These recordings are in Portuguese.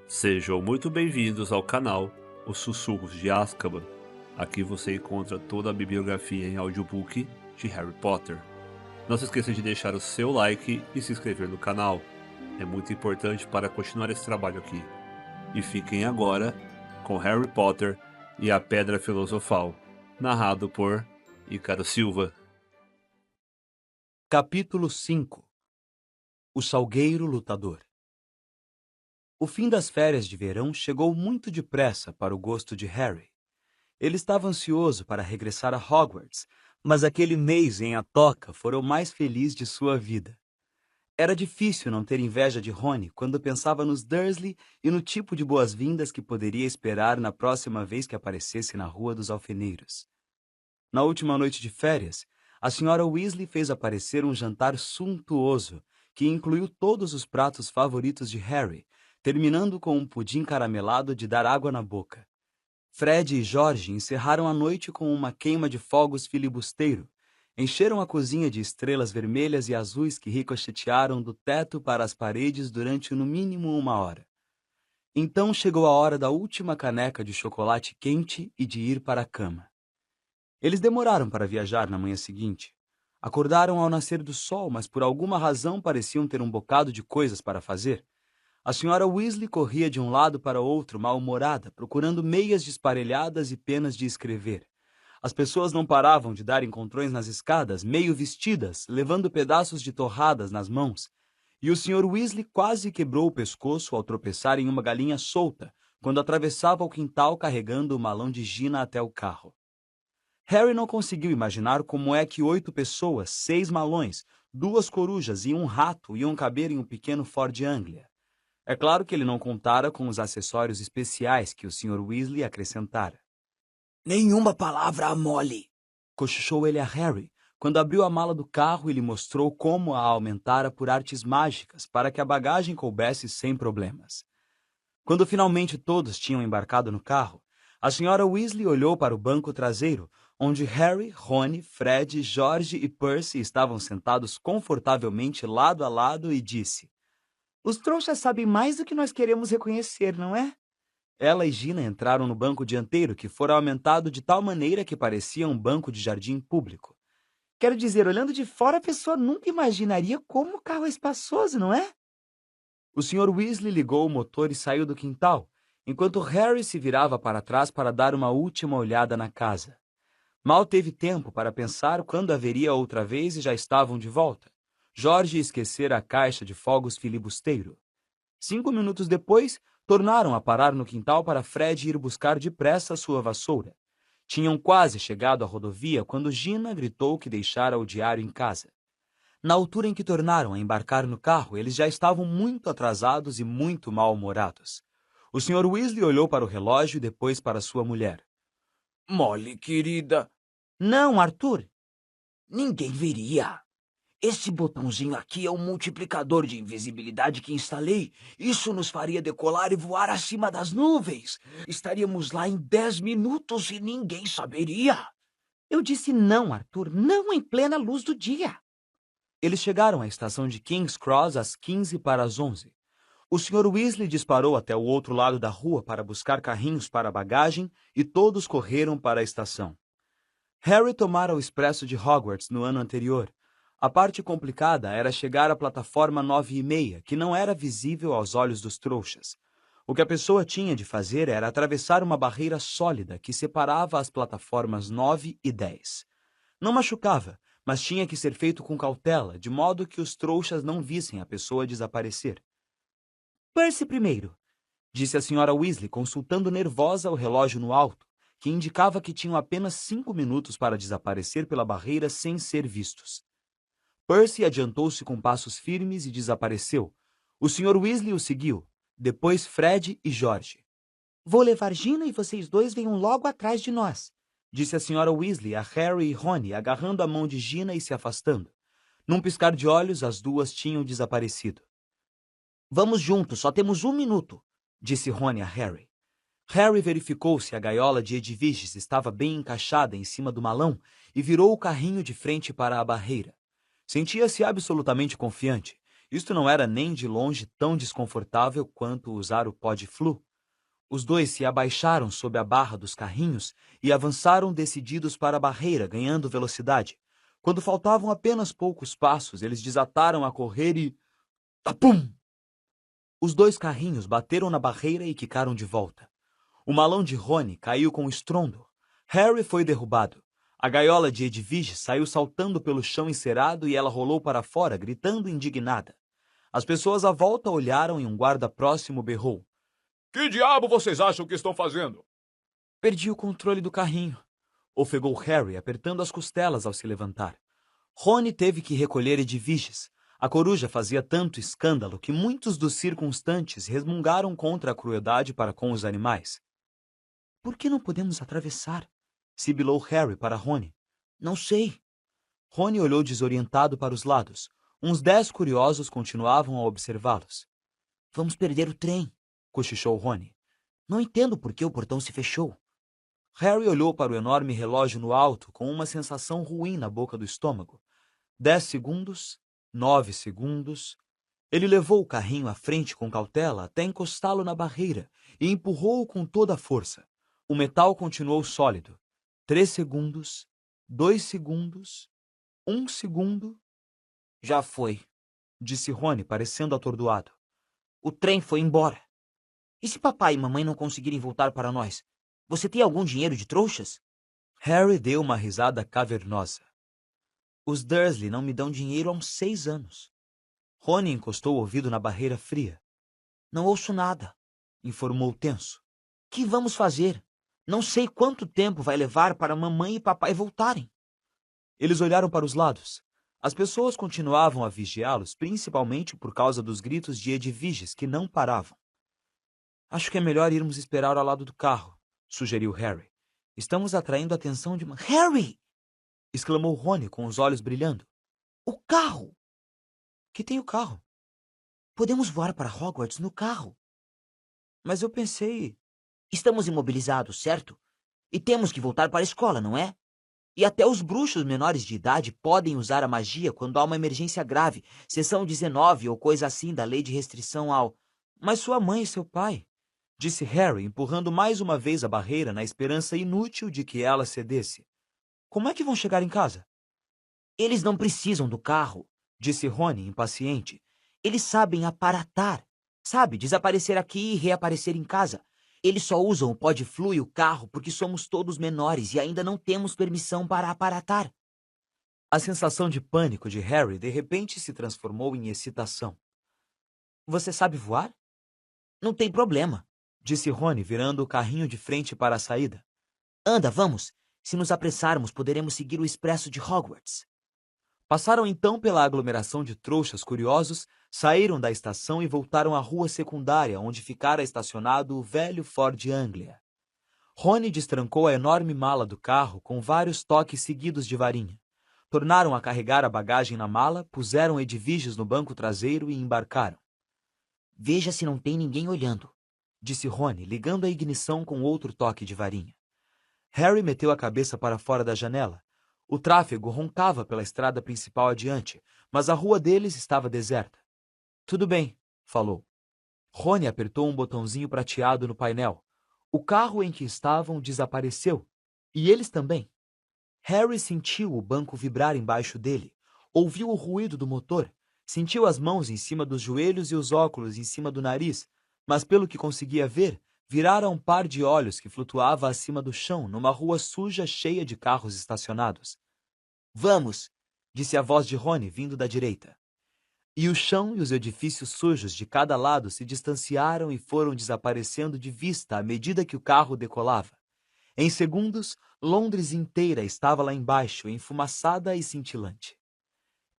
Sejam muito bem-vindos ao canal Os Sussurros de Azkaban. Aqui você encontra toda a bibliografia em audiobook de Harry Potter. Não se esqueça de deixar o seu like e se inscrever no canal. É muito importante para continuar esse trabalho aqui. E fiquem agora com Harry Potter e a Pedra Filosofal, narrado por Ícaro Silva. Capítulo 5 O Salgueiro Lutador. O fim das férias de verão chegou muito depressa para o gosto de Harry. Ele estava ansioso para regressar a Hogwarts, mas aquele mês em A Toca fora o mais feliz de sua vida. Era difícil não ter inveja de Rony quando pensava nos Dursley e no tipo de boas-vindas que poderia esperar na próxima vez que aparecesse na Rua dos Alfeneiros. Na última noite de férias, a senhora Weasley fez aparecer um jantar suntuoso que incluiu todos os pratos favoritos de Harry, terminando com um pudim caramelado de dar água na boca. Fred e George encerraram a noite com uma queima de fogos filibusteiro, encheram a cozinha de estrelas vermelhas e azuis que ricochetearam do teto para as paredes durante no mínimo 1 hora. Então chegou a hora da última caneca de chocolate quente e de ir para a cama. Eles demoraram para viajar na manhã seguinte. Acordaram ao nascer do sol, mas por alguma razão pareciam ter um bocado de coisas para fazer. A senhora Weasley corria de um lado para outro, mal-humorada, procurando meias desparelhadas e penas de escrever. As pessoas não paravam de dar encontrões nas escadas, meio vestidas, levando pedaços de torradas nas mãos. E o Sr. Weasley quase quebrou o pescoço ao tropeçar em uma galinha solta, quando atravessava o quintal carregando o malão de Gina até o carro. Harry não conseguiu imaginar como é que 8 pessoas, 6 malões, 2 corujas e um rato iam caber em um pequeno Ford Anglia. É claro que ele não contara com os acessórios especiais que o Sr. Weasley acrescentara. Nenhuma palavra a Molly, Cochichou ele a Harry, quando abriu a mala do carro e lhe mostrou como a aumentara por artes mágicas para que a bagagem coubesse sem problemas. Quando finalmente todos tinham embarcado no carro, a senhora Weasley olhou para o banco traseiro, onde Harry, Rony, Fred, George e Percy estavam sentados confortavelmente lado a lado e disse: Os trouxas sabem mais do que nós queremos reconhecer, não é? Ela e Gina entraram no banco dianteiro, que fora aumentado de tal maneira que parecia um banco de jardim público. Quero dizer, olhando de fora, a pessoa nunca imaginaria como o carro é espaçoso, não é? O Sr. Weasley ligou o motor e saiu do quintal, enquanto Harry se virava para trás para dar uma última olhada na casa. Mal teve tempo para pensar quando haveria outra vez e já estavam de volta. George esquecera a caixa de fogos filibusteiro. 5 minutos depois, tornaram a parar no quintal para Fred ir buscar depressa sua vassoura. Tinham quase chegado à rodovia quando Gina gritou que deixara o diário em casa. Na altura em que tornaram a embarcar no carro, eles já estavam muito atrasados e muito mal-humorados. O Sr. Weasley olhou para o relógio e depois para sua mulher. Molly, querida. Não, Arthur. Ninguém veria. Esse botãozinho aqui é um multiplicador de invisibilidade que instalei. Isso nos faria decolar e voar acima das nuvens. Estaríamos lá em 10 minutos e ninguém saberia. Eu disse não, Arthur, não em plena luz do dia. Eles chegaram à estação de King's Cross às 15 para as 11. O Sr. Weasley disparou até o outro lado da rua para buscar carrinhos para bagagem e todos correram para a estação. Harry tomara o expresso de Hogwarts no ano anterior. A parte complicada era chegar à plataforma 9:30, que não era visível aos olhos dos trouxas. O que a pessoa tinha de fazer era atravessar uma barreira sólida que separava as plataformas 9 e 10. Não machucava, mas tinha que ser feito com cautela, de modo que os trouxas não vissem a pessoa desaparecer. Percy primeiro, disse a senhora Weasley, consultando nervosa o relógio no alto, que indicava que tinham apenas 5 minutos para desaparecer pela barreira sem ser vistos. Percy adiantou-se com passos firmes e desapareceu. O Sr. Weasley o seguiu, depois Fred e George. Vou levar Gina e vocês dois venham logo atrás de nós, disse a Sra. Weasley a Harry e Rony, agarrando a mão de Gina e se afastando. Num piscar de olhos, as duas tinham desaparecido. Vamos juntos, só temos 1 minuto, disse Rony a Harry. Harry verificou se a gaiola de Edviges estava bem encaixada em cima do malão e virou o carrinho de frente para a barreira. Sentia-se absolutamente confiante, Isto não era nem de longe tão desconfortável quanto usar o pó de flu. Os dois se abaixaram sob a barra dos carrinhos e avançaram decididos para a barreira, ganhando velocidade. Quando faltavam apenas poucos passos, eles desataram a correr e... Tapum! Os dois carrinhos bateram na barreira e quicaram de volta. O malão de Rony caiu com estrondo. Harry foi derrubado. A gaiola de Edwige saiu saltando pelo chão encerado e ela rolou para fora, gritando indignada. As pessoas à volta olharam e um guarda próximo berrou. Que diabo vocês acham que estão fazendo? Perdi o controle do carrinho, ofegou Harry, apertando as costelas ao se levantar. Rony teve que recolher Edwiges. A coruja fazia tanto escândalo que muitos dos circunstantes resmungaram contra a crueldade para com os animais. Por que não podemos atravessar? Sibilou Harry para Rony. Não sei. Rony olhou desorientado para os lados. Uns 10 curiosos continuavam a observá-los. Vamos perder o trem, cochichou Rony. Não entendo por que o portão se fechou. Harry olhou para o enorme relógio no alto com uma sensação ruim na boca do estômago. 10 segundos, 9 segundos... Ele levou o carrinho à frente com cautela até encostá-lo na barreira e empurrou-o com toda a força. O metal continuou sólido. 3 segundos, 2 segundos, 1 segundo... Já foi, disse Rony, parecendo atordoado. O trem foi embora. E se papai e mamãe não conseguirem voltar para nós? Você tem algum dinheiro de trouxas? Harry deu uma risada cavernosa. Os Dursley não me dão dinheiro há uns 6 anos. Rony encostou o ouvido na barreira fria. Não ouço nada, informou tenso. Que vamos fazer? Não sei quanto tempo vai levar para mamãe e papai voltarem. Eles olharam para os lados. As pessoas continuavam a vigiá-los, principalmente por causa dos gritos de Edwiges que não paravam. Acho que é melhor irmos esperar ao lado do carro, sugeriu Harry. Estamos atraindo a atenção de... Harry! Exclamou Rony com os olhos brilhando. O carro! Que tem o carro? Podemos voar para Hogwarts no carro. Mas eu pensei... Estamos imobilizados, certo? E temos que voltar para a escola, não é? E até os bruxos menores de idade podem usar a magia quando há uma emergência grave, seção 19 ou coisa assim da lei de restrição ao... Mas sua mãe e seu pai, disse Harry, empurrando mais uma vez a barreira na esperança inútil de que ela cedesse. Como é que vão chegar em casa? Eles não precisam do carro, disse Rony, impaciente. Eles sabem aparatar. Sabe, desaparecer aqui e reaparecer em casa. Eles só usam o pó de flu e o carro porque somos todos menores e ainda não temos permissão para aparatar. A sensação de pânico de Harry de repente se transformou em excitação. Você sabe voar? Não tem problema, disse Rony, virando o carrinho de frente para a saída. Anda, vamos. Se nos apressarmos, poderemos seguir o expresso de Hogwarts. Passaram então pela aglomeração de trouxas curiosos, saíram da estação e voltaram à rua secundária, onde ficara estacionado o velho Ford Anglia. Rony destrancou a enorme mala do carro com vários toques seguidos de varinha. Tornaram a carregar a bagagem na mala, puseram Edwiges no banco traseiro e embarcaram. Veja se não tem ninguém olhando, disse Rony, ligando a ignição com outro toque de varinha. Harry meteu a cabeça para fora da janela. O tráfego roncava pela estrada principal adiante, mas a rua deles estava deserta. Tudo bem, falou. Rony apertou um botãozinho prateado no painel. O carro em que estavam desapareceu, e eles também. Harry sentiu o banco vibrar embaixo dele, ouviu o ruído do motor, sentiu as mãos em cima dos joelhos e os óculos em cima do nariz, mas pelo que conseguia ver, virara um par de olhos que flutuava acima do chão numa rua suja cheia de carros estacionados. Vamos, disse a voz de Rony vindo da direita. E o chão e os edifícios sujos de cada lado se distanciaram e foram desaparecendo de vista à medida que o carro decolava. Em segundos, Londres inteira estava lá embaixo, enfumaçada e cintilante.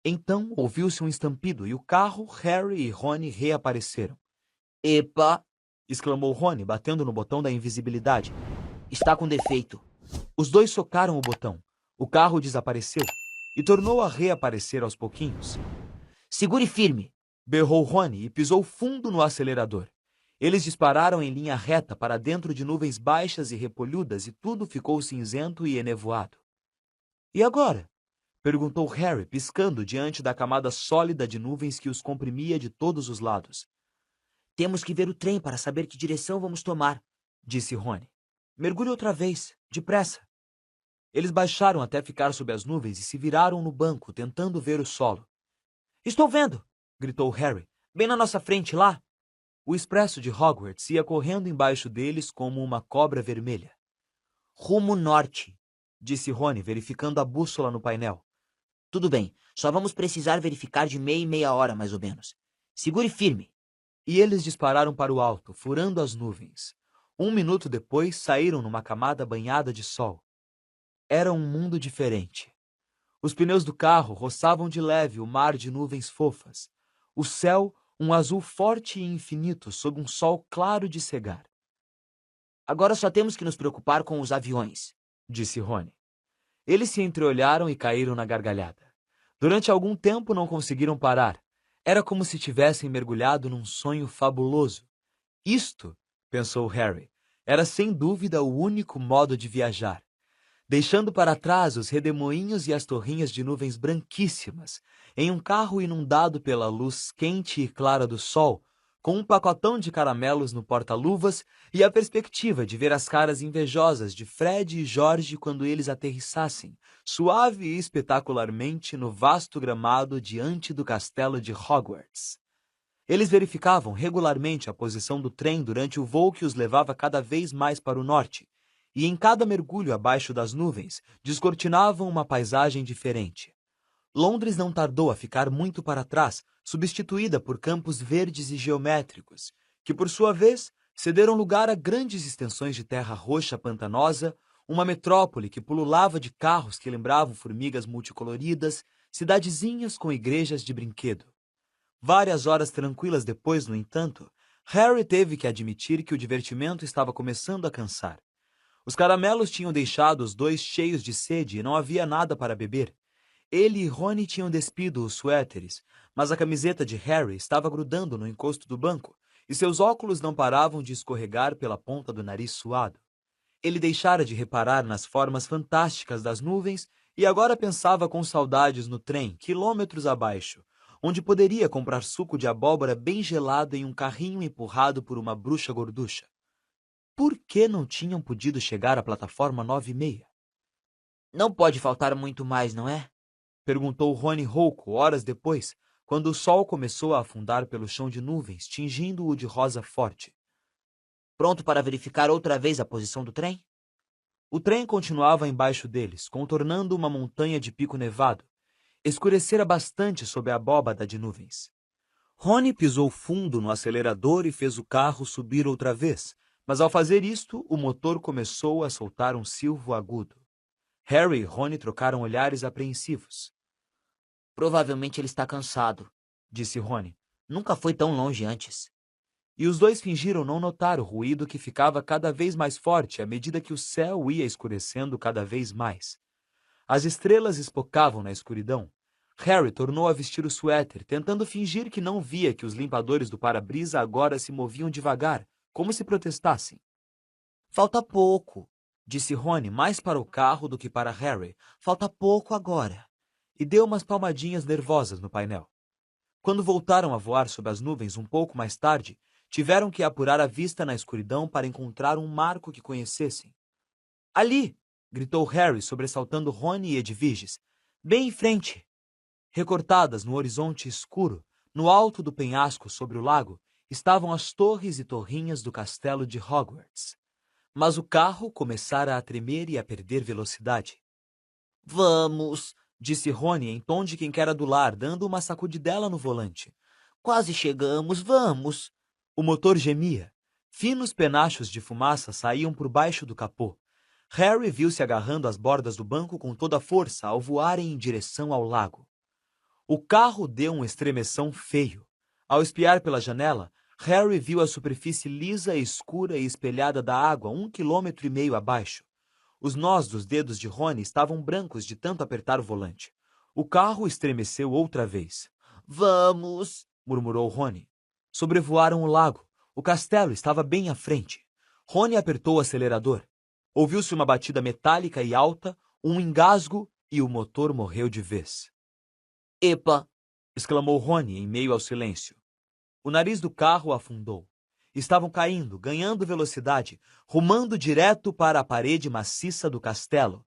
Então ouviu-se um estampido e o carro, Harry e Rony reapareceram. Epa! Exclamou Rony, batendo no botão da invisibilidade. Está com defeito. Os dois socaram o botão. O carro desapareceu e tornou a reaparecer aos pouquinhos. Segure firme! Berrou Rony e pisou fundo no acelerador. Eles dispararam em linha reta para dentro de nuvens baixas e repolhudas e tudo ficou cinzento e enevoado. E agora? Perguntou Harry, piscando diante da camada sólida de nuvens que os comprimia de todos os lados. Temos que ver o trem para saber que direção vamos tomar, Disse Rony. Mergulhe outra vez, depressa. Eles baixaram até ficar sob as nuvens e se viraram no banco, tentando ver o solo. Estou vendo! Gritou Harry. Bem na nossa frente, lá! O expresso de Hogwarts ia correndo embaixo deles como uma cobra vermelha. Rumo norte. Disse Rony, verificando a bússola no painel. Tudo bem, só vamos precisar verificar de meia em meia hora, mais ou menos. Segure firme. E eles dispararam para o alto, furando as nuvens. 1 minuto depois, saíram numa camada banhada de sol. Era um mundo diferente. Os pneus do carro roçavam de leve o mar de nuvens fofas. O céu, um azul forte e infinito sob um sol claro de cegar. Agora só temos que nos preocupar com os aviões, disse Rony. Eles se entreolharam e caíram na gargalhada. Durante algum tempo não conseguiram parar. Era como se tivessem mergulhado num sonho fabuloso. Isto, pensou Harry, era sem dúvida o único modo de viajar. Deixando para trás os redemoinhos e as torrinhas de nuvens branquíssimas, em um carro inundado pela luz quente e clara do sol, com um pacotão de caramelos no porta-luvas e a perspectiva de ver as caras invejosas de Fred e George quando eles aterrissassem, suave e espetacularmente, no vasto gramado diante do castelo de Hogwarts. Eles verificavam regularmente a posição do trem durante o voo que os levava cada vez mais para o norte, e em cada mergulho abaixo das nuvens descortinavam uma paisagem diferente. Londres não tardou a ficar muito para trás, substituída por campos verdes e geométricos, que por sua vez cederam lugar a grandes extensões de terra roxa pantanosa, uma metrópole que pululava de carros que lembravam formigas multicoloridas, cidadezinhas com igrejas de brinquedo. Várias horas tranquilas depois, no entanto, Harry teve que admitir que o divertimento estava começando a cansar. Os caramelos tinham deixado os dois cheios de sede e não havia nada para beber. Ele e Rony tinham despido os suéteres, mas a camiseta de Harry estava grudando no encosto do banco e seus óculos não paravam de escorregar pela ponta do nariz suado. Ele deixara de reparar nas formas fantásticas das nuvens e agora pensava com saudades no trem, quilômetros abaixo, onde poderia comprar suco de abóbora bem gelado em um carrinho empurrado por uma bruxa gorducha. Por que não tinham podido chegar à plataforma 9:30? Não pode faltar muito mais, não é? Perguntou Rony rouco, horas depois, quando o sol começou a afundar pelo chão de nuvens, tingindo-o de rosa forte. Pronto para verificar outra vez a posição do trem? O trem continuava embaixo deles, contornando uma montanha de pico nevado. Escurecera bastante sob a abóbada de nuvens. Rony pisou fundo no acelerador e fez o carro subir outra vez, mas ao fazer isto, o motor começou a soltar um silvo agudo. Harry e Rony trocaram olhares apreensivos. Provavelmente ele está cansado, disse Rony. Nunca foi tão longe antes. E os dois fingiram não notar o ruído que ficava cada vez mais forte à medida que o céu ia escurecendo cada vez mais. As estrelas espocavam na escuridão. Harry tornou a vestir o suéter, tentando fingir que não via que os limpadores do para-brisa agora se moviam devagar, como se protestassem. Falta pouco, disse Rony mais para o carro do que para Harry. Falta pouco agora. E deu umas palmadinhas nervosas no painel. Quando voltaram a voar sob as nuvens um pouco mais tarde, tiveram que apurar a vista na escuridão para encontrar um marco que conhecessem. Ali! Gritou Harry, sobressaltando Rony e Edviges. Bem em frente! Recortadas no horizonte escuro, no alto do penhasco sobre o lago, estavam as torres e torrinhas do castelo de Hogwarts. Mas o carro começara a tremer e a perder velocidade. Vamos! Disse Rony em tom de quem quer adular, dando uma sacudidela no volante. Quase chegamos, vamos! O motor gemia. Finos penachos de fumaça saíam por baixo do capô. Harry viu-se agarrando às bordas do banco com toda a força ao voarem em direção ao lago. O carro deu um estremeção feio. Ao espiar pela janela, Harry viu a superfície lisa, escura e espelhada da água 1,5 km abaixo. Os nós dos dedos de Rony estavam brancos de tanto apertar o volante. O carro estremeceu outra vez. Vamos! Murmurou Rony. Sobrevoaram o lago. O castelo estava bem à frente. Rony apertou o acelerador. Ouviu-se uma batida metálica e alta, um engasgo e o motor morreu de vez. Epa! Exclamou Rony em meio ao silêncio. O nariz do carro afundou. Estavam caindo, ganhando velocidade, rumando direto para a parede maciça do castelo.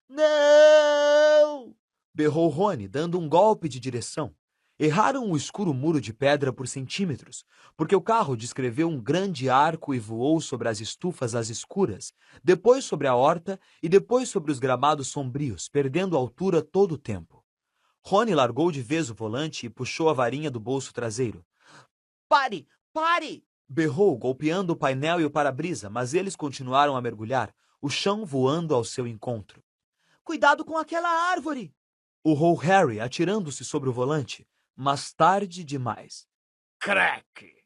Não! Berrou Rony, dando um golpe de direção. Erraram o escuro muro de pedra por centímetros, porque o carro descreveu um grande arco e voou sobre as estufas às escuras, depois sobre a horta e depois sobre os gramados sombrios, perdendo altura todo o tempo. Rony largou de vez o volante e puxou a varinha do bolso traseiro. Pare! Pare! Berrou, golpeando o painel e o para-brisa, mas eles continuaram a mergulhar, o chão voando ao seu encontro. Cuidado com aquela árvore! Urrou Harry, atirando-se sobre o volante, mas tarde demais. Crack!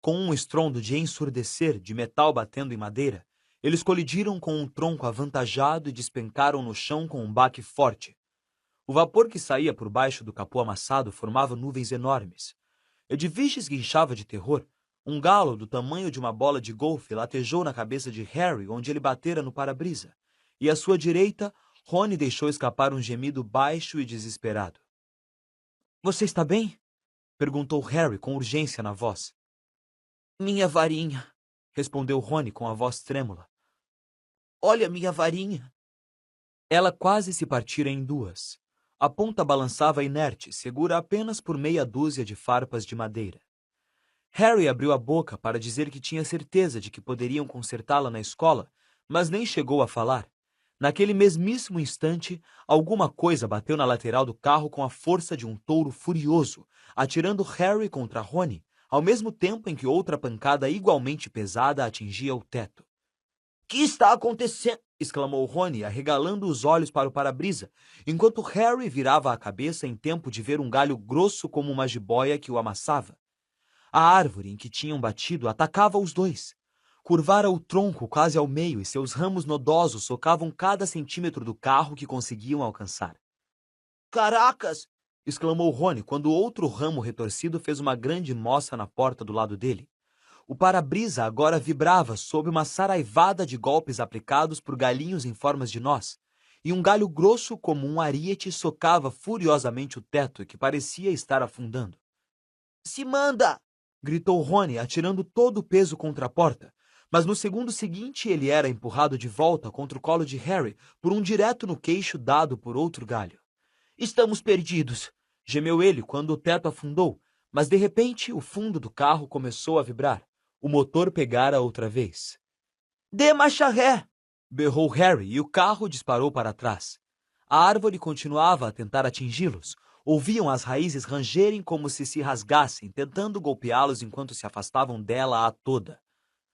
Com um estrondo de ensurdecer de metal batendo em madeira, eles colidiram com um tronco avantajado e despencaram no chão com um baque forte. O vapor que saía por baixo do capô amassado formava nuvens enormes. Edviges guinchava de terror. Um galo do tamanho de uma bola de golfe latejou na cabeça de Harry onde ele batera no para-brisa, e à sua direita, Rony deixou escapar um gemido baixo e desesperado. — Você está bem? Perguntou Harry com urgência na voz. Minha varinha, Respondeu Rony com a voz trêmula. olha minha varinha. Ela quase se partira em duas. A ponta balançava inerte, segura apenas por meia dúzia de farpas de madeira. Harry abriu a boca para dizer que tinha certeza de que poderiam consertá-la na escola, mas nem chegou a falar. Naquele mesmíssimo instante, alguma coisa bateu na lateral do carro com a força de um touro furioso, atirando Harry contra Rony, ao mesmo tempo em que outra pancada igualmente pesada atingia o teto. — Que está acontecendo? Exclamou Rony, arregalando os olhos para o para-brisa, enquanto Harry virava a cabeça em tempo de ver um galho grosso como uma jiboia que o amassava. A árvore em que tinham batido atacava os dois. Curvara o tronco quase ao meio e seus ramos nodosos socavam cada centímetro do carro que conseguiam alcançar. — Caracas! Exclamou Rony quando outro ramo retorcido fez uma grande moça na porta do lado dele. O para-brisa agora vibrava sob uma saraivada de golpes aplicados por galhinhos em formas de nós, e um galho grosso como um ariete socava furiosamente o teto que parecia estar afundando. — Se manda! Gritou Rony, atirando todo o peso contra a porta, mas no segundo seguinte ele era empurrado de volta contra o colo de Harry por um direto no queixo dado por outro galho. — Estamos perdidos! Gemeu ele quando o teto afundou, mas de repente o fundo do carro começou a vibrar. O motor pegara outra vez. — Dê marcha ré! Berrou Harry e o carro disparou para trás. A árvore continuava a tentar atingi-los. Ouviam as raízes rangerem como se rasgassem, tentando golpeá-los enquanto se afastavam dela a toda.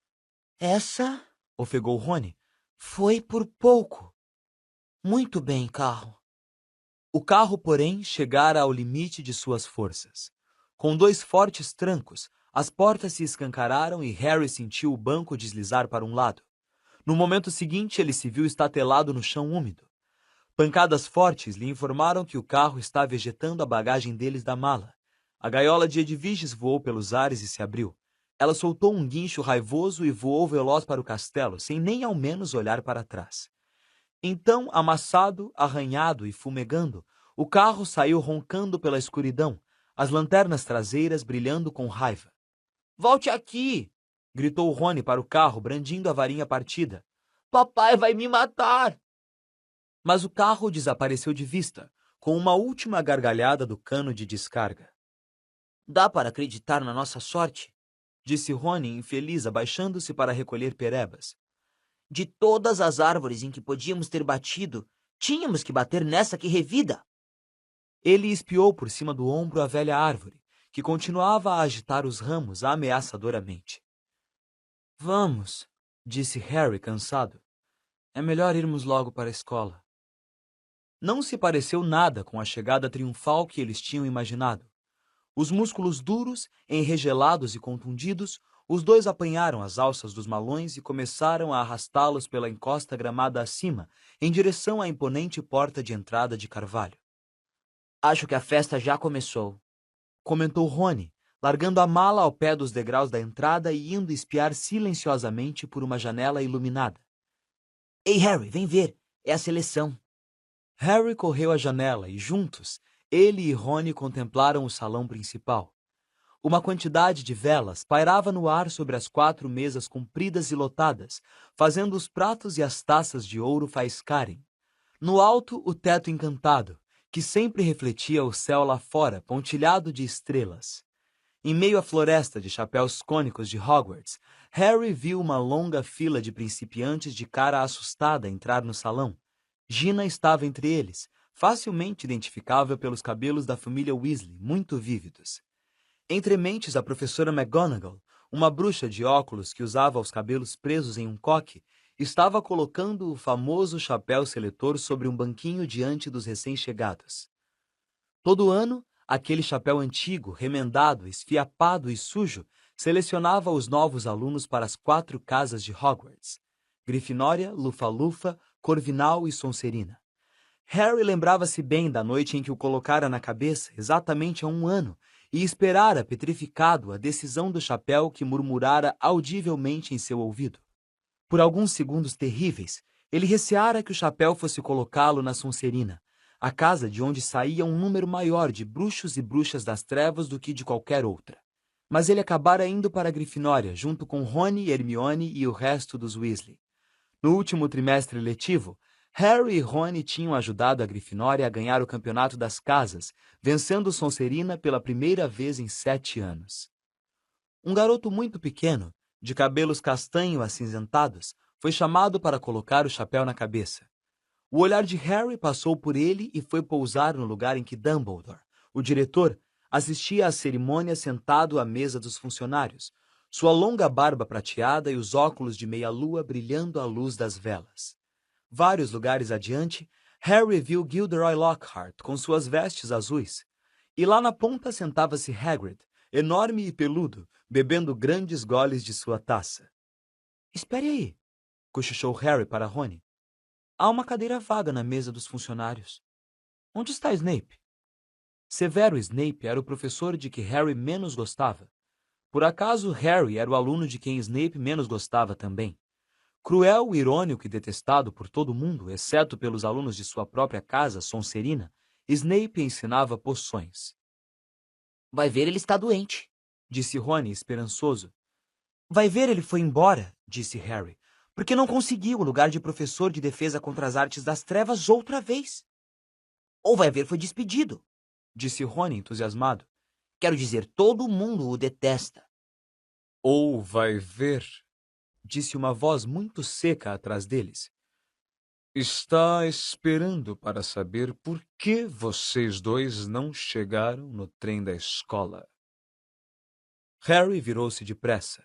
— Essa Ofegou Rony. foi por pouco. Muito bem, carro. O carro, porém, chegara ao limite de suas forças. Com dois fortes trancos, as portas se escancararam e Harry sentiu o banco deslizar para um lado. No momento seguinte, ele se viu estatelado no chão úmido. Pancadas fortes lhe informaram que o carro estava ejetando a bagagem deles da mala. A gaiola de Edviges voou pelos ares e se abriu. Ela soltou um guincho raivoso e voou veloz para o castelo, sem nem ao menos olhar para trás. Então, amassado, arranhado e fumegando, o carro saiu roncando pela escuridão, as lanternas traseiras brilhando com raiva. — Volte aqui! Gritou Rony para o carro, brandindo a varinha partida. — Papai vai me matar! Mas o carro desapareceu de vista, com uma última gargalhada do cano de descarga. — Dá para acreditar na nossa sorte? Disse Rony, infeliz, abaixando-se para recolher perebas. De todas as árvores em que podíamos ter batido, tínhamos que bater nessa que revida. Ele espiou por cima do ombro a velha árvore, que continuava a agitar os ramos ameaçadoramente. — Vamos, disse Harry, cansado. É melhor irmos logo para a escola. Não se pareceu nada com a chegada triunfal que eles tinham imaginado. Os músculos duros, enregelados e contundidos, os dois apanharam as alças dos malões e começaram a arrastá-los pela encosta gramada acima, em direção à imponente porta de entrada de carvalho. — Acho que a festa já começou, comentou Rony, largando a mala ao pé dos degraus da entrada e indo espiar silenciosamente por uma janela iluminada. — Ei, Harry, vem ver. É a seleção. Harry correu à janela e, juntos, ele e Rony contemplaram o salão principal. Uma quantidade de velas pairava no ar sobre as 4 mesas compridas e lotadas, fazendo os pratos e as taças de ouro faiscarem. No alto, o teto encantado, que sempre refletia o céu lá fora, pontilhado de estrelas. Em meio à floresta de chapéus cônicos de Hogwarts, Harry viu uma longa fila de principiantes de cara assustada entrar no salão. Gina estava entre eles, facilmente identificável pelos cabelos da família Weasley, muito vívidos. Entre mentes, a professora McGonagall, uma bruxa de óculos que usava os cabelos presos em um coque, estava colocando o famoso chapéu seletor sobre um banquinho diante dos recém-chegados. Todo ano, aquele chapéu antigo, remendado, esfiapado e sujo, selecionava os novos alunos para as 4 casas de Hogwarts: Grifinória, Lufa-Lufa, Corvinal e Sonserina. Harry lembrava-se bem da noite em que o colocara na cabeça, exatamente há 1 ano, e esperara, petrificado, a decisão do chapéu que murmurara audivelmente em seu ouvido. Por alguns segundos terríveis, ele receara que o chapéu fosse colocá-lo na Sonserina, a casa de onde saía um número maior de bruxos e bruxas das trevas do que de qualquer outra. Mas ele acabara indo para a Grifinória, junto com Rony, Hermione e o resto dos Weasley. No último trimestre letivo, Harry e Rony tinham ajudado a Grifinória a ganhar o campeonato das casas, vencendo Sonserina pela primeira vez em 7 anos. Um garoto muito pequeno, de cabelos castanho-acinzentados, foi chamado para colocar o chapéu na cabeça. O olhar de Harry passou por ele e foi pousar no lugar em que Dumbledore, o diretor, assistia à cerimônia sentado à mesa dos funcionários, sua longa barba prateada e os óculos de meia-lua brilhando à luz das velas. Vários lugares adiante, Harry viu Gilderoy Lockhart com suas vestes azuis, e lá na ponta sentava-se Hagrid, enorme e peludo, bebendo grandes goles de sua taça. — Espere aí, cochichou Harry para Rony. Há uma cadeira vaga na mesa dos funcionários. Onde está Snape? Severo Snape era o professor de que Harry menos gostava. Por acaso, Harry era o aluno de quem Snape menos gostava também. Cruel, irônico e detestado por todo mundo, exceto pelos alunos de sua própria casa, Sonserina, Snape ensinava poções. — Vai ver, ele está doente, disse Rony, esperançoso. — Vai ver, ele foi embora, disse Harry, porque não conseguiu o lugar de professor de defesa contra as artes das trevas outra vez. — Ou vai ver, foi despedido, disse Rony, entusiasmado. — Quero dizer, todo mundo o detesta. — Ou vai ver, disse uma voz muito seca atrás deles. Está esperando para saber por que vocês dois não chegaram no trem da escola. Harry virou-se depressa.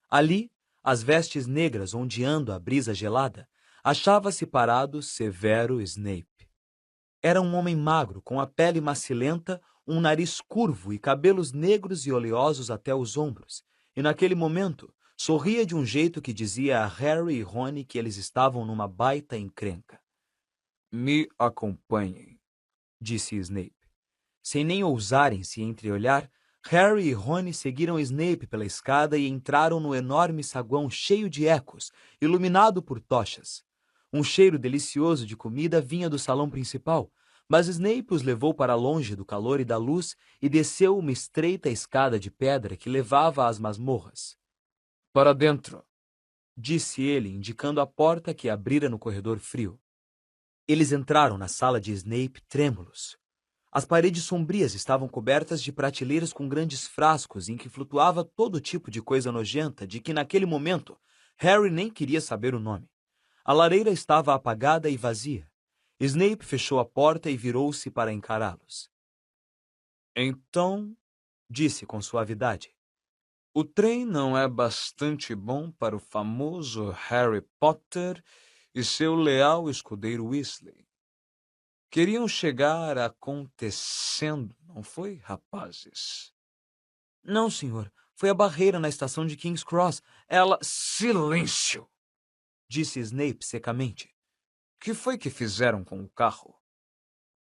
Ali, as vestes negras ondeando à brisa gelada, achava-se parado Severo Snape. Era um homem magro, com a pele macilenta, um nariz curvo e cabelos negros e oleosos até os ombros, e naquele momento sorria de um jeito que dizia a Harry e Rony que eles estavam numa baita encrenca. — Me acompanhem, disse Snape. Sem nem ousarem se entreolhar, Harry e Rony seguiram Snape pela escada e entraram no enorme saguão cheio de ecos, iluminado por tochas. Um cheiro delicioso de comida vinha do salão principal, mas Snape os levou para longe do calor e da luz e desceu uma estreita escada de pedra que levava às masmorras. — Para dentro, disse ele, indicando a porta que abrira no corredor frio. Eles entraram na sala de Snape trêmulos. As paredes sombrias estavam cobertas de prateleiras com grandes frascos em que flutuava todo tipo de coisa nojenta de que, naquele momento, Harry nem queria saber o nome. A lareira estava apagada e vazia. Snape fechou a porta e virou-se para encará-los. — Então, disse com suavidade, o trem não é bastante bom para o famoso Harry Potter e seu leal escudeiro Weasley. Queriam chegar acontecendo, não foi, rapazes? — Não, senhor. Foi a barreira na estação de King's Cross. Ela... — Silêncio! Disse Snape secamente. — Que foi que fizeram com o carro?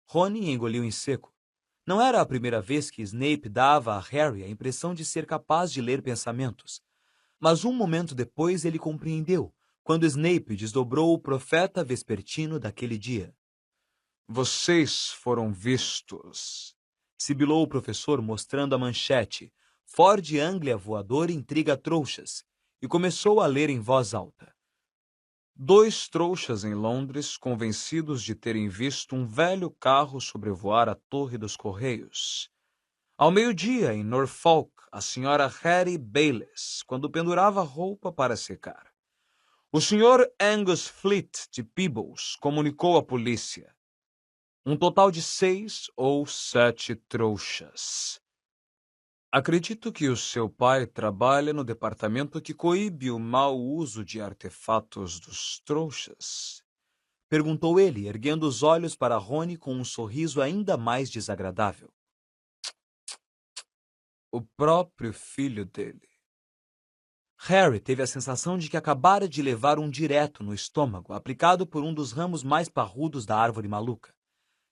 Rony engoliu em seco. Não era a primeira vez que Snape dava a Harry a impressão de ser capaz de ler pensamentos. Mas um momento depois ele compreendeu, quando Snape desdobrou o profeta vespertino daquele dia. Vocês foram vistos, sibilou o professor mostrando a manchete. Ford Anglia voador intriga trouxas, e começou a ler em voz alta. 2 trouxas em Londres, convencidos de terem visto um velho carro sobrevoar a Torre dos Correios. Ao meio-dia, em Norfolk, a senhora Hattie Bayliss, quando pendurava roupa para secar. O senhor Angus Fleet, de Peebles, comunicou à polícia. Um total de 6 ou 7 trouxas. Acredito que o seu pai trabalha no departamento que coíbe o mau uso de artefatos dos trouxas. Perguntou ele, erguendo os olhos para Rony com um sorriso ainda mais desagradável. O próprio filho dele. Harry teve a sensação de que acabara de levar um direto no estômago, aplicado por um dos ramos mais parrudos da árvore maluca.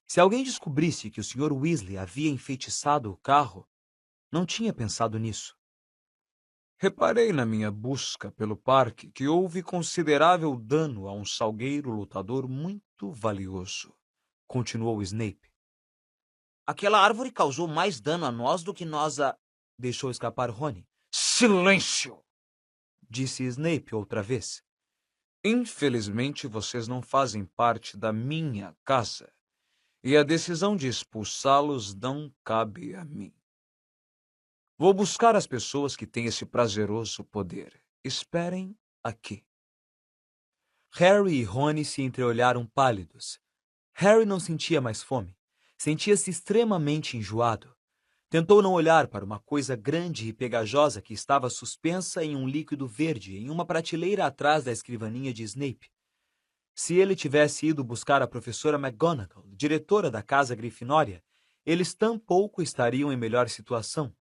Se alguém descobrisse que o Sr. Weasley havia enfeitiçado o carro, não tinha pensado nisso. Reparei na minha busca pelo parque que houve considerável dano a um salgueiro lutador muito valioso, continuou Snape. Aquela árvore causou mais dano a nós do que nós a... Deixou escapar Rony. Silêncio! Disse Snape outra vez. Infelizmente, vocês não fazem parte da minha casa, e a decisão de expulsá-los não cabe a mim. Vou buscar as pessoas que têm esse prazeroso poder. Esperem aqui. Harry e Rony se entreolharam pálidos. Harry não sentia mais fome. Sentia-se extremamente enjoado. Tentou não olhar para uma coisa grande e pegajosa que estava suspensa em um líquido verde em uma prateleira atrás da escrivaninha de Snape. Se ele tivesse ido buscar a professora McGonagall, diretora da Casa Grifinória, eles tampouco estariam em melhor situação.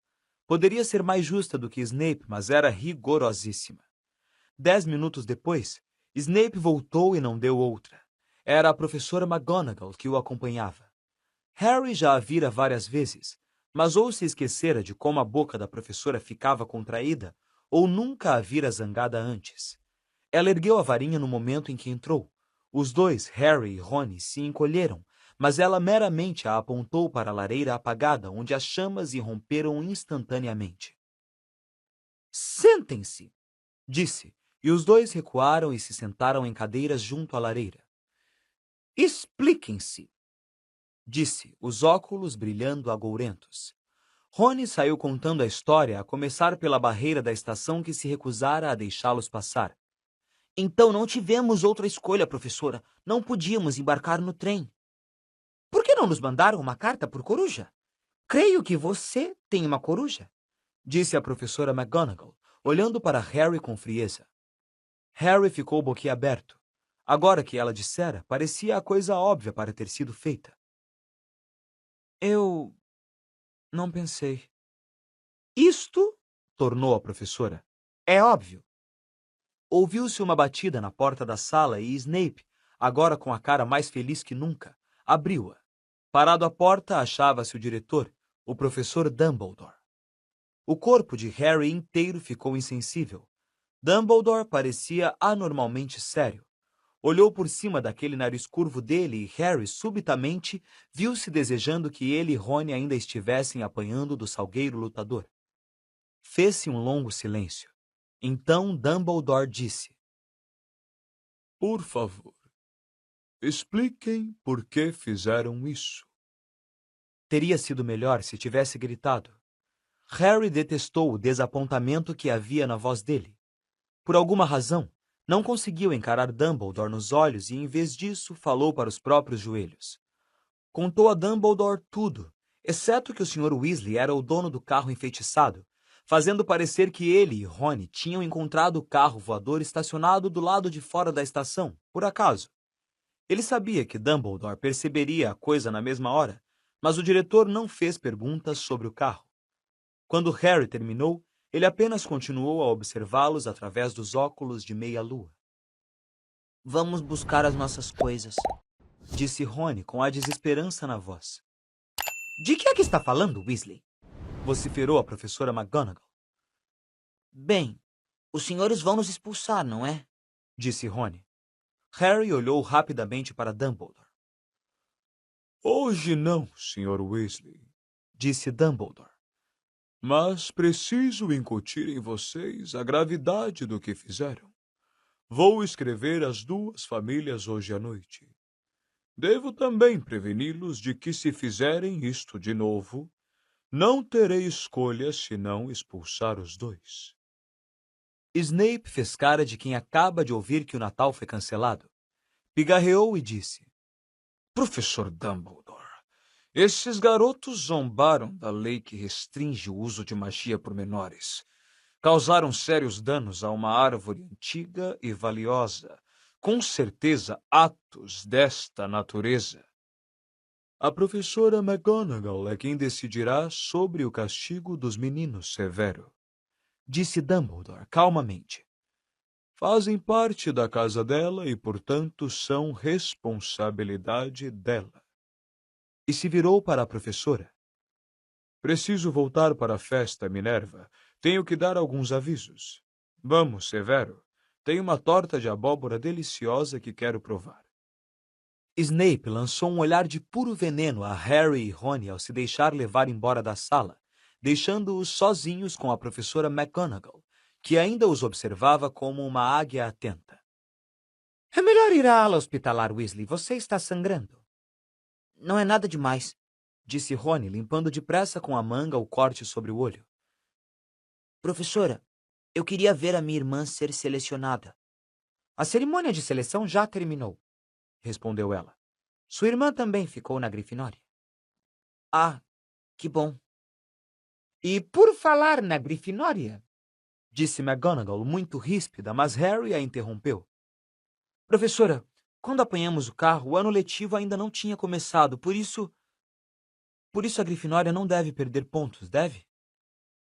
Poderia ser mais justa do que Snape, mas era rigorosíssima. 10 minutos depois, Snape voltou e não deu outra. Era a professora McGonagall que o acompanhava. Harry já a vira várias vezes, mas ou se esquecera de como a boca da professora ficava contraída, ou nunca a vira zangada antes. Ela ergueu a varinha no momento em que entrou. Os dois, Harry e Rony, se encolheram, mas ela meramente a apontou para a lareira apagada, onde as chamas irromperam instantaneamente. Sentem-se, disse, e os dois recuaram e se sentaram em cadeiras junto à lareira. Expliquem-se, disse, os óculos brilhando agourentos. Rony saiu contando a história, a começar pela barreira da estação que se recusara a deixá-los passar. Então não tivemos outra escolha, professora. Não podíamos embarcar no trem. Por que não nos mandaram uma carta por coruja? Creio que você tem uma coruja, disse a professora McGonagall, olhando para Harry com frieza. Harry ficou boquiaberto. Agora que ela dissera, parecia a coisa óbvia para ter sido feita. Eu não pensei. Isto, tornou a professora, é óbvio. Ouviu-se uma batida na porta da sala e Snape, agora com a cara mais feliz que nunca, abriu-a. Parado à porta achava-se o diretor, o professor Dumbledore. O corpo de Harry inteiro ficou insensível. Dumbledore parecia anormalmente sério. Olhou por cima daquele nariz curvo dele e Harry, subitamente, viu-se desejando que ele e Rony ainda estivessem apanhando do salgueiro lutador. Fez-se um longo silêncio. Então Dumbledore disse: Por favor, expliquem por que fizeram isso. Teria sido melhor se tivesse gritado. Harry detestou o desapontamento que havia na voz dele. Por alguma razão, não conseguiu encarar Dumbledore nos olhos e, em vez disso, falou para os próprios joelhos. Contou a Dumbledore tudo, exceto que o Sr. Weasley era o dono do carro enfeitiçado, fazendo parecer que ele e Rony tinham encontrado o carro voador estacionado do lado de fora da estação, por acaso. Ele sabia que Dumbledore perceberia a coisa na mesma hora, mas o diretor não fez perguntas sobre o carro. Quando Harry terminou, ele apenas continuou a observá-los através dos óculos de meia-lua. Vamos buscar as nossas coisas, disse Rony com a desesperança na voz. De que é que está falando, Weasley? Vociferou a professora McGonagall. Bem, os senhores vão nos expulsar, não é? Disse Rony. Harry olhou rapidamente para Dumbledore. Hoje não, Sr. Weasley, disse Dumbledore. mas preciso incutir em vocês a gravidade do que fizeram. Vou escrever às duas famílias hoje à noite. Devo também preveni-los de que, se fizerem isto de novo, não terei escolha senão expulsar os dois. Snape fez cara de quem acaba de ouvir que o Natal foi cancelado. Pigarreou e disse: Professor Dumbledore, esses garotos zombaram da lei que restringe o uso de magia por menores. Causaram sérios danos a uma árvore antiga e valiosa. Com certeza, atos desta natureza. A professora McGonagall é quem decidirá sobre o castigo dos meninos severo, disse Dumbledore calmamente. Fazem parte da casa dela e, portanto, são responsabilidade dela. E se virou para a professora. Preciso voltar para a festa, Minerva. Tenho que dar alguns avisos. Vamos, Severo. Tenho uma torta de abóbora deliciosa que quero provar. Snape lançou um olhar de puro veneno a Harry e Rony ao se deixar levar embora da sala, deixando-os sozinhos com a professora McGonagall, que ainda os observava como uma águia atenta. É melhor ir à ala hospitalar, Weasley. Você está sangrando. Não é nada demais, disse Rony, limpando depressa com a manga o corte sobre o olho. Professora, eu queria ver a minha irmã ser selecionada. A cerimônia de seleção já terminou, respondeu ela. Sua irmã também ficou na Grifinória. Ah, que bom. E por falar na Grifinória, disse McGonagall, muito ríspida, mas Harry a interrompeu. Professora, quando apanhamos o carro, o ano letivo ainda não tinha começado, por isso a Grifinória não deve perder pontos, deve?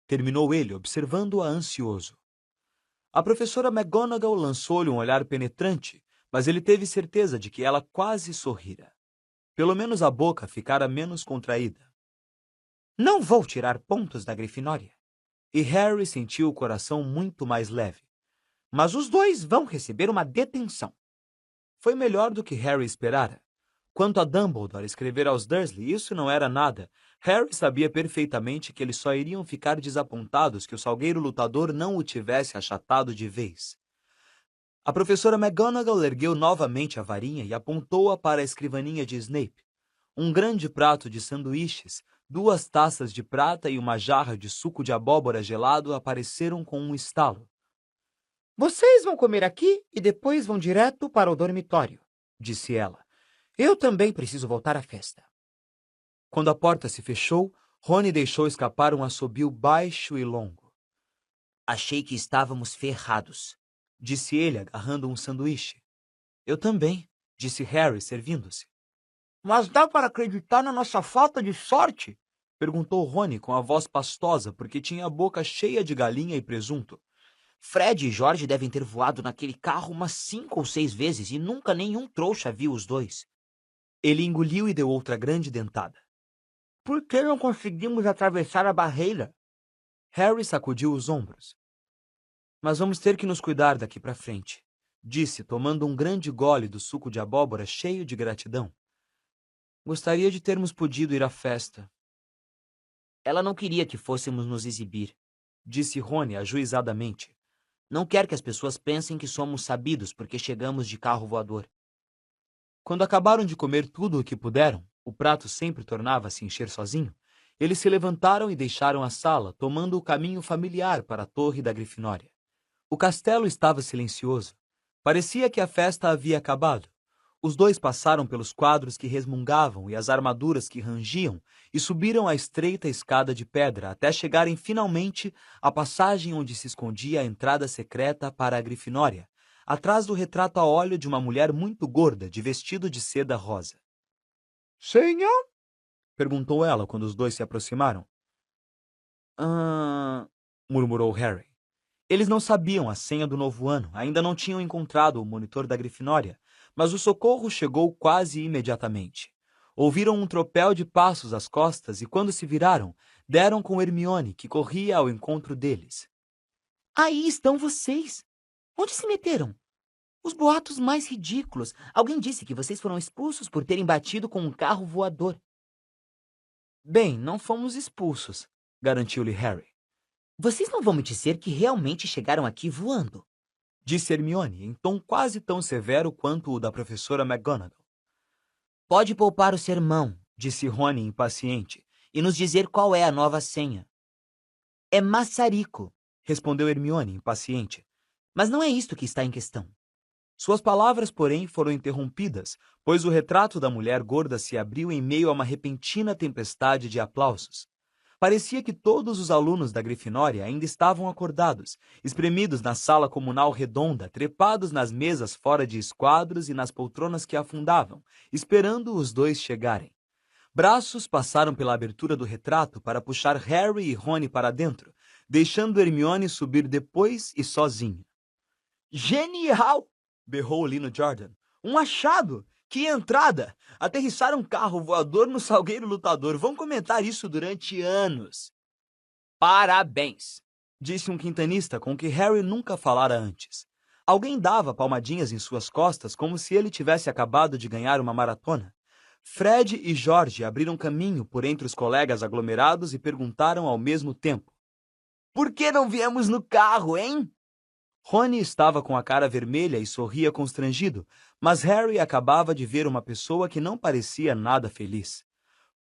Terminou ele, observando-a ansioso. A professora McGonagall lançou-lhe um olhar penetrante, mas ele teve certeza de que ela quase sorrira. Pelo menos a boca ficara menos contraída. Não vou tirar pontos da Grifinória. E Harry sentiu o coração muito mais leve. Mas os dois vão receber uma detenção. Foi melhor do que Harry esperara. Quanto a Dumbledore escrever aos Dursley, isso não era nada. Harry sabia perfeitamente que eles só iriam ficar desapontados que o salgueiro lutador não o tivesse achatado de vez. A professora McGonagall ergueu novamente a varinha e apontou-a para a escrivaninha de Snape. Um grande prato de sanduíches, 2 taças de prata e uma jarra de suco de abóbora gelado apareceram com um estalo. Vocês vão comer aqui e depois vão direto para o dormitório, disse ela. Eu também preciso voltar à festa. Quando a porta se fechou, Rony deixou escapar um assobio baixo e longo. Achei que estávamos ferrados, disse ele, agarrando um sanduíche. Eu também, disse Harry, servindo-se. Mas dá para acreditar na nossa falta de sorte? Perguntou Rony com a voz pastosa, porque tinha a boca cheia de galinha e presunto. Fred e George devem ter voado naquele carro umas 5 ou 6 vezes e nunca nenhum trouxa viu os dois. Ele engoliu e deu outra grande dentada. Por que não conseguimos atravessar a barreira? Harry sacudiu os ombros. Mas vamos ter que nos cuidar daqui para frente, disse, tomando um grande gole do suco de abóbora cheio de gratidão. Gostaria de termos podido ir à festa. Ela não queria que fôssemos nos exibir, disse Rony ajuizadamente. Não quer que as pessoas pensem que somos sabidos porque chegamos de carro voador. Quando acabaram de comer tudo o que puderam, o prato sempre tornava a se encher sozinho, eles se levantaram e deixaram a sala, tomando o caminho familiar para a torre da Grifinória. O castelo estava silencioso. Parecia que a festa havia acabado. Os dois passaram pelos quadros que resmungavam e as armaduras que rangiam e subiram a estreita escada de pedra até chegarem finalmente à passagem onde se escondia a entrada secreta para a Grifinória, atrás do retrato a óleo de uma mulher muito gorda de vestido de seda rosa. — Senhor? Perguntou ela quando os dois se aproximaram. Murmurou Harry. Eles não sabiam a senha do novo ano, ainda não tinham encontrado o monitor da Grifinória, mas o socorro chegou quase imediatamente. Ouviram um tropel de passos às costas e, quando se viraram, deram com Hermione, que corria ao encontro deles. — Aí estão vocês. Onde se meteram? Os boatos mais ridículos. Alguém disse que vocês foram expulsos por terem batido com um carro voador. Bem, não fomos expulsos, garantiu-lhe Harry. Vocês não vão me dizer que realmente chegaram aqui voando? Disse Hermione, em tom quase tão severo quanto o da professora McGonagall. Pode poupar o sermão, disse Rony impaciente, e nos dizer qual é a nova senha. É maçarico, respondeu Hermione impaciente. Mas não é isto que está em questão. Suas palavras, porém, foram interrompidas, pois o retrato da mulher gorda se abriu em meio a uma repentina tempestade de aplausos. Parecia que todos os alunos da Grifinória ainda estavam acordados, espremidos na sala comunal redonda, trepados nas mesas fora de esquadros e nas poltronas que afundavam, esperando os dois chegarem. Braços passaram pela abertura do retrato para puxar Harry e Rony para dentro, deixando Hermione subir depois e sozinha. Genial! Berrou Lino Jordan. Um achado! Que entrada! Aterrissar um carro voador no Salgueiro Lutador. Vão comentar isso durante anos. Parabéns! Disse um quintanista com que Harry nunca falara antes. Alguém dava palmadinhas em suas costas como se ele tivesse acabado de ganhar uma maratona. Fred e George abriram caminho por entre os colegas aglomerados e perguntaram ao mesmo tempo. Por que não viemos no carro, hein? Rony estava com a cara vermelha e sorria constrangido, mas Harry acabava de ver uma pessoa que não parecia nada feliz.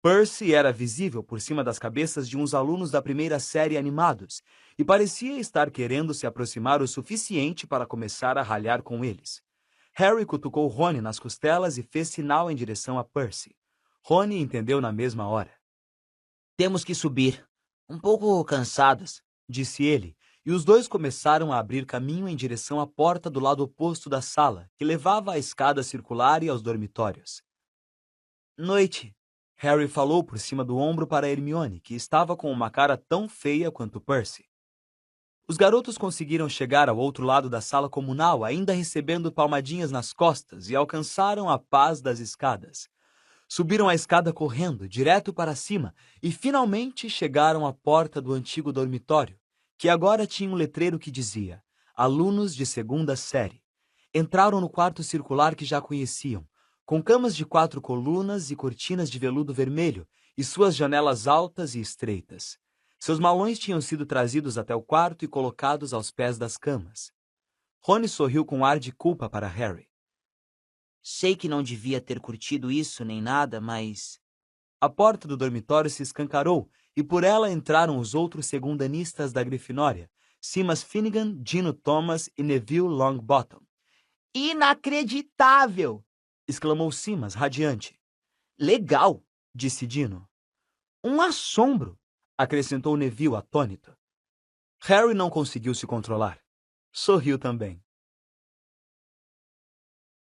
Percy era visível por cima das cabeças de uns alunos da primeira série animados e parecia estar querendo se aproximar o suficiente para começar a ralhar com eles. Harry cutucou Rony nas costelas e fez sinal em direção a Percy. Rony entendeu na mesma hora. Temos que subir. Um pouco cansados, disse ele, e os dois começaram a abrir caminho em direção à porta do lado oposto da sala, que levava à escada circular e aos dormitórios. Noite, Harry falou por cima do ombro para Hermione, que estava com uma cara tão feia quanto Percy. Os garotos conseguiram chegar ao outro lado da sala comunal, ainda recebendo palmadinhas nas costas, e alcançaram a paz das escadas. Subiram a escada correndo, direto para cima, e finalmente chegaram à porta do antigo dormitório, que agora tinha um letreiro que dizia Alunos de segunda série. Entraram no quarto circular que já conheciam, com camas de 4 colunas e cortinas de veludo vermelho, e suas janelas altas e estreitas. Seus malões tinham sido trazidos até o quarto e colocados aos pés das camas. Rony sorriu com ar de culpa para Harry. Sei que não devia ter curtido isso nem nada, mas... A porta do dormitório se escancarou, e por ela entraram os outros segundanistas da Grifinória, Simas Finnegan, Dino Thomas e Neville Longbottom. Inacreditável! Exclamou Simas, radiante. Legal! Disse Dino. Um assombro! Acrescentou Neville, atônito. Harry não conseguiu se controlar. Sorriu também.